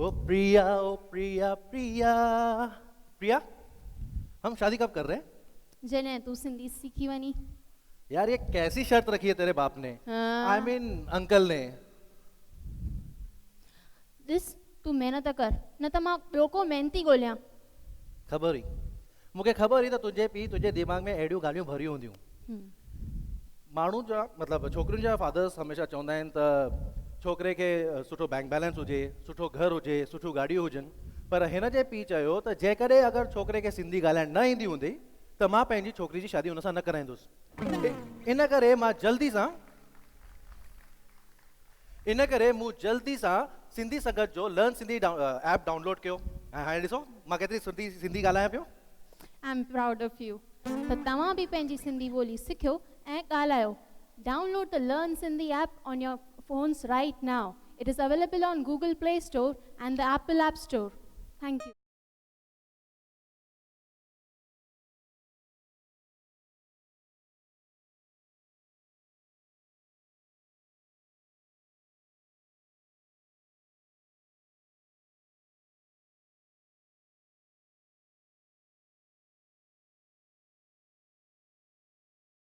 ओ प्रिया, ओ प्रिया प्रिया। प्रिया, हम शादी कब कर रहे हैं? जने तू सिंधी सीखी वनी। यार ये कैसी शर्त रखी है तेरे बाप ने? हाँ। आई मीन अंकल ने। दिस तू मेहनत कर न त मां ॿियो को मेहनती ॻोल्हियां। खबर हुई मूंखे, खबर हुई त तुंहिंजे पीउ तुंहिंजे दिमाग़ में अहिड़ियूं ॻाल्हियूं भरियूं हूंदियूं। माण्हू जा मतिलबु छोकिरियुनि जा फादर्स हमेशह चवंदा आहिनि त छोकिरे खे सुठो बैंक बैलेंस हुजे, सुठो घर हुजे, सुठियूं गाॾियूं हुजनि, पर हिन जे पीउ चयो त जेकॾहिं अगरि छोकिरे खे सिंधी ॻाल्हाइण न ईंदी हूंदी त मां पंहिंजी छोकिरी जी शादी हुन सां न कराईंदुसि। इन करे मूं जल्दी सां सिंधी संगत जो लर्न सिंधी ऐप डाउनलोड कयो ऐं हाणे ॾिसो मां केतिरी सिंधी ॻाल्हायां पियो। I am proud of U. त तव्हां बि पंहिंजी सिंधी ॿोली सिखियो ऐं ॻाल्हायो। Download the Learn Sindhi app on your phones right now. It is available on Google Play Store and the Apple App Store. Thank you.